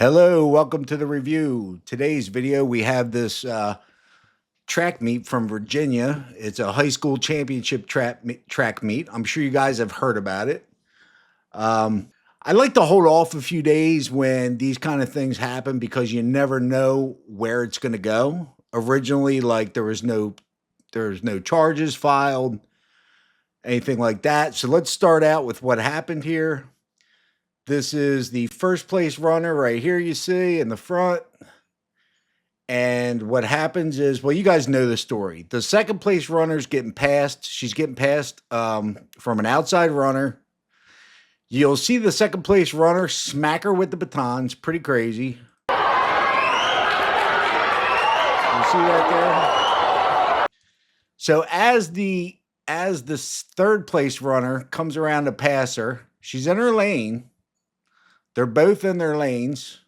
Hello, welcome to the review. Today's video, we have this track meet from Virginia. It's a high school championship track meet. I'm sure you guys have heard about it. I like to hold off a few days when these kind of things happen because you never know where it's going to go. Originally, like there's no charges filed, anything like that. So let's start out with what happened here. This is the first place runner right here you see in the front. And what happens is, well, you guys know the story. The second place runner's getting passed. She's getting passed from an outside runner. You'll see the second place runner smack her with the batons. Pretty crazy. You see that there? So as the third place runner comes around to pass her, she's in her lane. They're both in their lanes.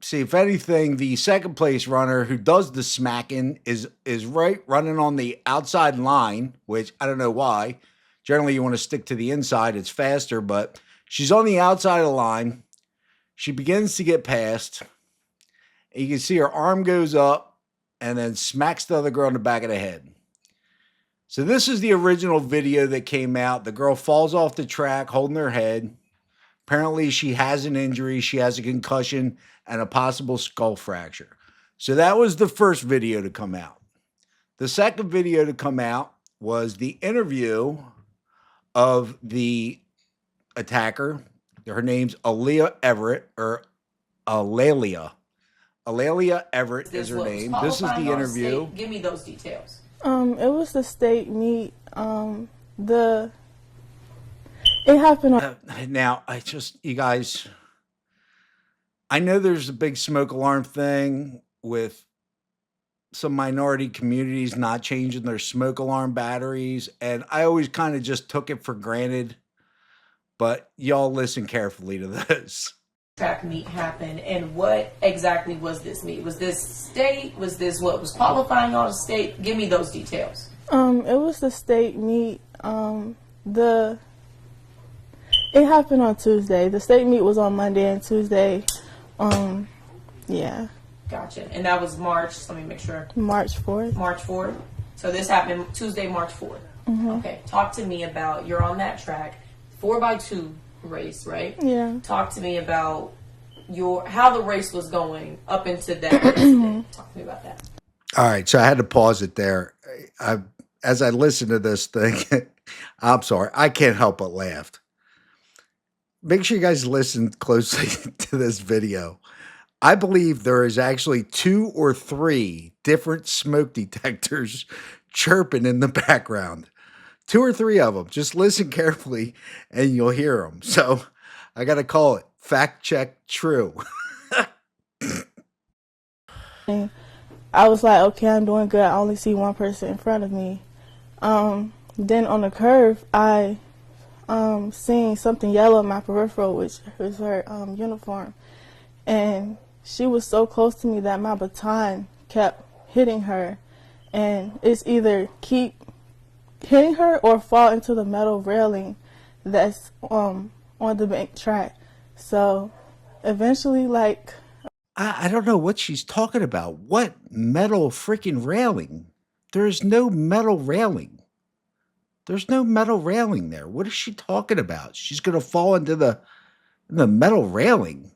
See, if anything, the second place runner who does the smacking is right running on the outside line, which I don't know why. Generally, you want to stick to the inside. It's faster, but she's on the outside of the line. She begins to get past. And you can see her arm goes up and then smacks the other girl in the back of the head. So this is the original video that came out. The girl falls off the track holding her head. Apparently, she has an injury. She has a concussion and a possible skull fracture. So that was the first video to come out. The second video to come out was the interview of the attacker. Her name's Aaliyah Everett, or Alalia. Alalia Everett is her name. This is the interview. Give me those details. It was the state meet. It happened. Now, you guys, I know there's a big smoke alarm thing with some minority communities not changing their smoke alarm batteries, and I always kind of just took it for granted, but y'all listen carefully to this. Track meet happened, and what exactly was this meet? Was this state? Was this what was qualifying on the state? Give me those details. It was the state meet. It happened on Tuesday. The state meet was on Monday and Tuesday. Yeah. Gotcha. And that was March, let me make sure. March 4th. March 4th. So this happened Tuesday, March 4th. Mm-hmm. Okay. Talk to me about, you're on that track, 4x2 race, right? Yeah. Talk to me about how the race was going up into that incident. Talk to me about that. All right. So I had to pause it there. As I listened to this thing, I'm sorry, I can't help but laugh. Make sure you guys listen closely to this video. I believe there is actually 2 or 3 different smoke detectors chirping in the background. 2 or 3 of them. Just listen carefully and you'll hear them. So I got to call it fact check true. I was like, okay, I'm doing good. I only see one person in front of me. Then on the curve, I seeing something yellow in my peripheral, which was her uniform, and she was so close to me that my baton kept hitting her, and it's either keep hitting her or fall into the metal railing that's on the bank track. So eventually, like, I don't know what she's talking about. What metal freaking railing? There's no metal railing. There's no metal railing there. What is she talking about? She's going to fall into the metal railing.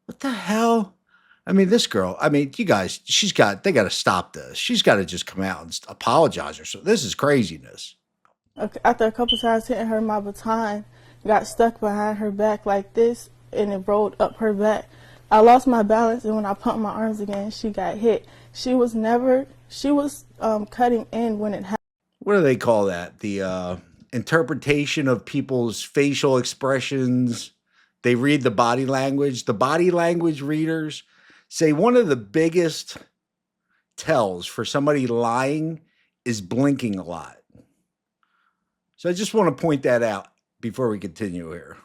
What the hell? I mean, this girl, you guys, they got to stop this. She's got to just come out and apologize or something. This is craziness. After a couple times hitting her, my baton got stuck behind her back like this, and it rolled up her back. I lost my balance, and when I pumped my arms again, she got hit. She was cutting in when it happened. What do they call that? The interpretation of people's facial expressions. They read the body language. The body language readers say one of the biggest tells for somebody lying is blinking a lot. So I just want to point that out before we continue here.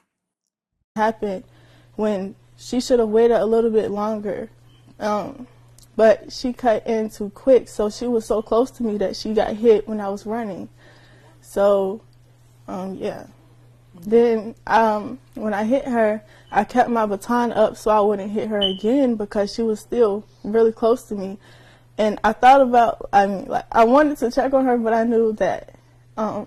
Happened when she should have waited a little bit longer. But she cut in too quick, so she was so close to me that she got hit when I was running. So, yeah. Then when I hit her, I kept my baton up so I wouldn't hit her again because she was still really close to me. And I thought about, I wanted to check on her, but I knew that I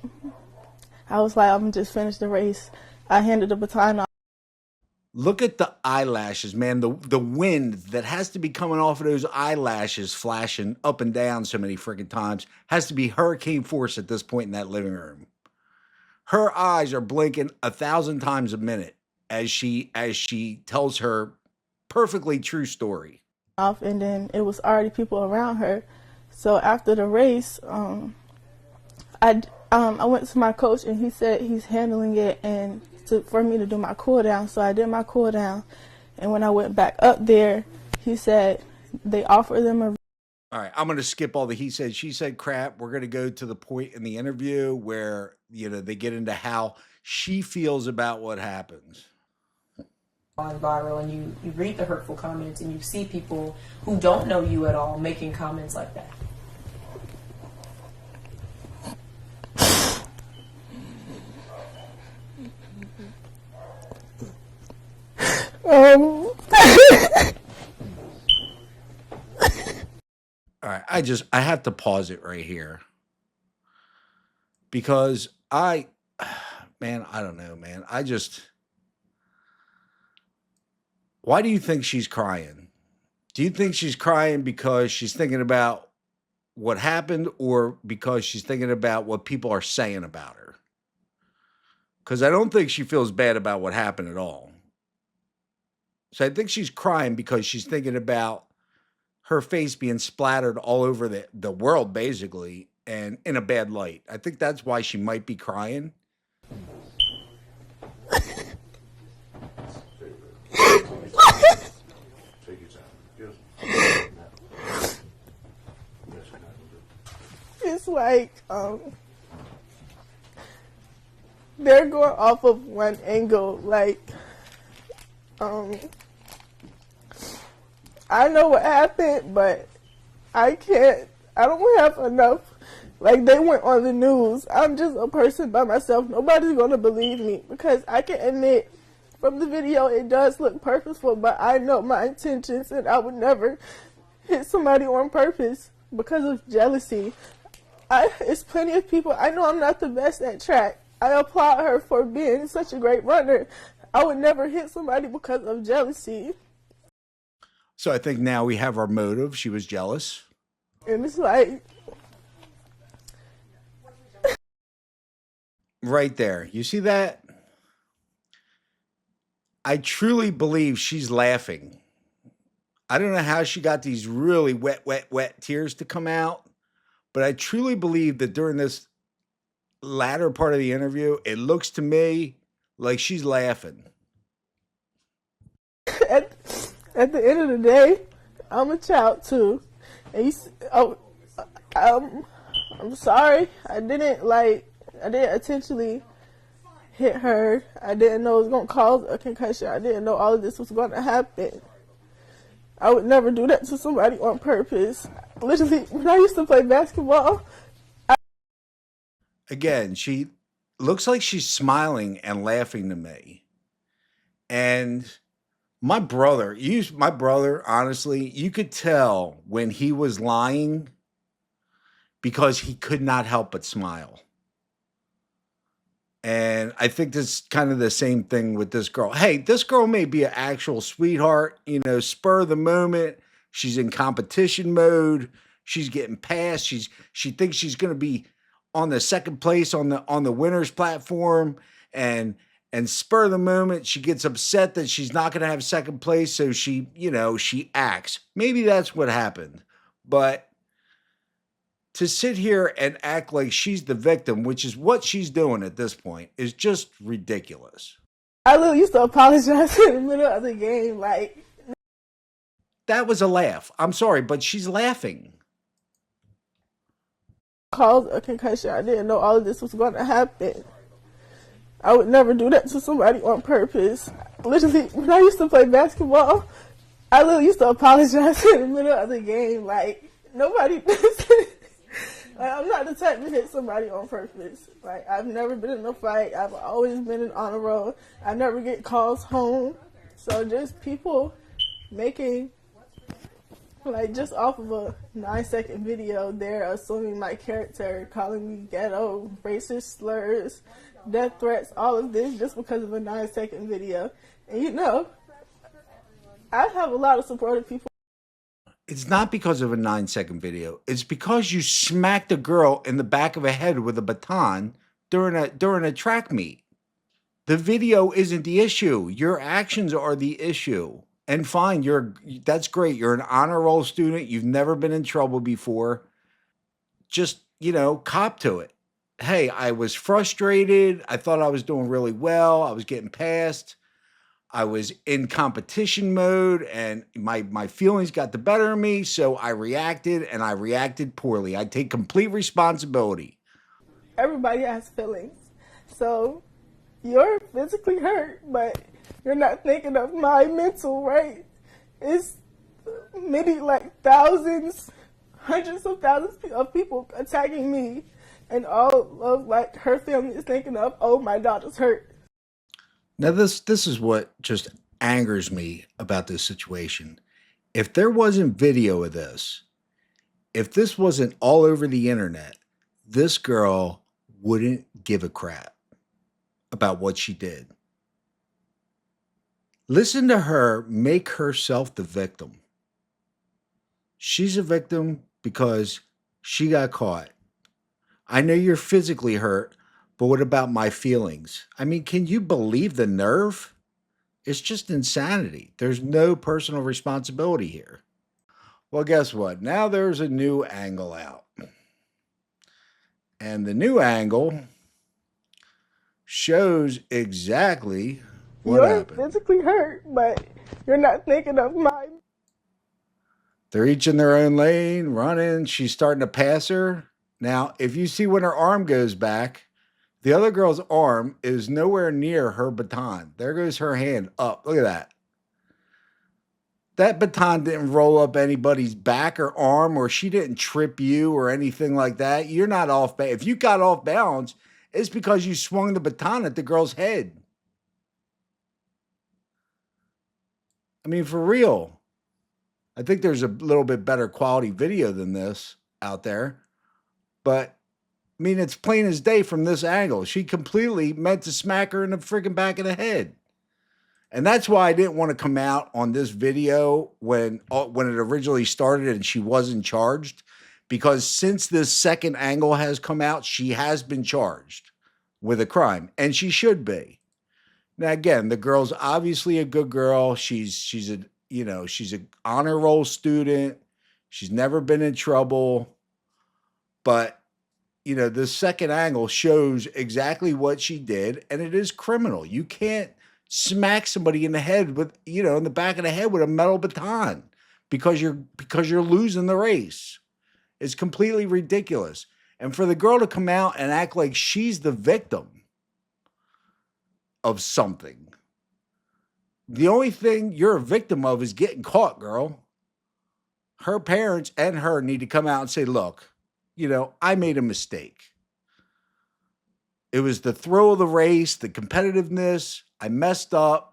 was like, I'm going to just finish the race. I handed the baton off. Look at the eyelashes, man. The wind that has to be coming off of those eyelashes flashing up and down so many freaking times has to be hurricane force at this point in that living room. Her eyes are blinking 1,000 times a minute as she tells her perfectly true story. And then it was already people around her. So after the race, I went to my coach and he said he's handling it and for me to do my cool down. So I did my cool down, and when I went back up there, he said they offered them a. All right, I'm going to skip all the he said, she said crap. We're going to go to the point in the interview where, they get into how she feels about what happens. On viral, and you read the hurtful comments and you see people who don't know you at all making comments like that. All right, I have to pause it right here because I don't know, man. Why do you think she's crying? Do you think she's crying because she's thinking about what happened or because she's thinking about what people are saying about her? Because I don't think she feels bad about what happened at all. So I think she's crying because she's thinking about her face being splattered all over the world, basically, and in a bad light. I think that's why she might be crying. It's like they're going off of one angle, like I know what happened, but I don't have enough. Like, they went on the news. I'm just a person by myself. Nobody's going to believe me because I can admit from the video it does look purposeful, but I know my intentions and I would never hit somebody on purpose because of jealousy. It's plenty of people. I know I'm not the best at track. I applaud her for being such a great runner. I would never hit somebody because of jealousy. So I think now we have our motive. She was jealous. And it's like... right there. You see that? I truly believe she's laughing. I don't know how she got these really wet tears to come out, but I truly believe that during this latter part of the interview, it looks to me like she's laughing. At the end of the day, I'm a child too. And I'm sorry. I didn't intentionally hit her. I didn't know it was going to cause a concussion. I didn't know all of this was going to happen. I would never do that to somebody on purpose. Literally, when I used to play basketball. Again, she looks like she's smiling and laughing to me. And my brother, honestly, you could tell when he was lying because he could not help but smile. And I think this is kind of the same thing with this girl. Hey, this girl may be an actual sweetheart, spur of the moment. She's in competition mode. She's getting past. She thinks she's going to be on the second place on the winners platform, and spur of the moment, she gets upset that she's not going to have second place. So she acts. Maybe that's what happened, but to sit here and act like she's the victim, which is what she's doing at this point, is just ridiculous. I literally used to apologize in the middle of the game. Like, that was a laugh. I'm sorry, but she's laughing. Caused a concussion. I didn't know all of this was going to happen. I would never do that to somebody on purpose. Literally, when I used to play basketball, I literally used to apologize in the middle of the game. Like, nobody does it. Like, I'm not the type to hit somebody on purpose. Like, I've never been in a fight. I've always been in honor roll. I never get calls home. So just people making, like, just off of a 9-second video, they're assuming my character, calling me ghetto, racist slurs, death threats, all of this just because of a 9-second video. And you know, I have a lot of supportive people. It's not because of a 9-second video. It's because you smacked a girl in the back of a head with a baton during a track meet. The video isn't the issue. Your actions are the issue. And fine, that's great. You're an honor roll student. You've never been in trouble before. Just, cop to it. Hey, I was frustrated. I thought I was doing really well. I was getting past. I was in competition mode and my feelings got the better of me. So I reacted and I reacted poorly. I take complete responsibility. Everybody has feelings. So you're physically hurt, but you're not thinking of my mental, right? It's many, like, thousands, hundreds of thousands of people attacking me, and all of, like, her family is thinking of, oh, my daughter's hurt. Now, this is what just angers me about this situation. If there wasn't video of this, if this wasn't all over the internet, this girl wouldn't give a crap about what she did. Listen to her make herself the victim. She's a victim because she got caught. I know you're physically hurt, but what about my feelings? I mean, can you believe the nerve? It's just insanity. There's no personal responsibility here. Well, guess what? Now there's a new angle out. And the new angle shows exactly what happened. You're physically hurt, but you're not thinking of my... They're each in their own lane, running. She's starting to pass her. Now, if you see when her arm goes back, the other girl's arm is nowhere near her baton. There goes her hand up. Look at that. That baton didn't roll up anybody's back or arm, or she didn't trip you or anything like that. You're not off balance. If you got off balance, it's because you swung the baton at the girl's head. I mean, for real. I think there's a little bit better quality video than this out there. But, I mean, it's plain as day from this angle. She completely meant to smack her in the freaking back of the head. And that's why I didn't want to come out on this video when it originally started and she wasn't charged. Because since this second angle has come out, she has been charged with a crime. And she should be. Now, again, the girl's obviously a good girl. She's an honor roll student. She's never been in trouble. But, the second angle shows exactly what she did, and it is criminal. You can't smack somebody in the head with, in the back of the head with a metal baton because you're losing the race. It's completely ridiculous. And for the girl to come out and act like she's the victim of something, the only thing you're a victim of is getting caught, girl. Her parents and her need to come out and say, look, I made a mistake. It was the thrill of the race, the competitiveness. I messed up.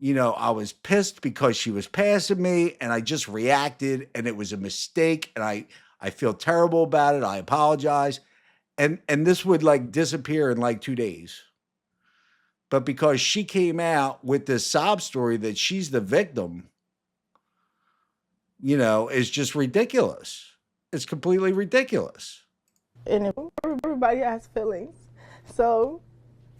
I was pissed because she was passing me and I just reacted and it was a mistake and I feel terrible about it. I apologize. And this would like disappear in like 2 days. But because she came out with this sob story that she's the victim, is just ridiculous. It's completely ridiculous. And everybody has feelings. So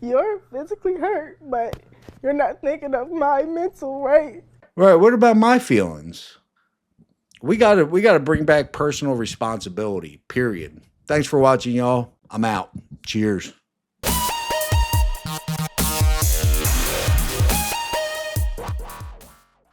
you're physically hurt, but you're not thinking of my mental, right? Right. What about my feelings? We gotta bring back personal responsibility, period. Thanks for watching, y'all. I'm out. Cheers.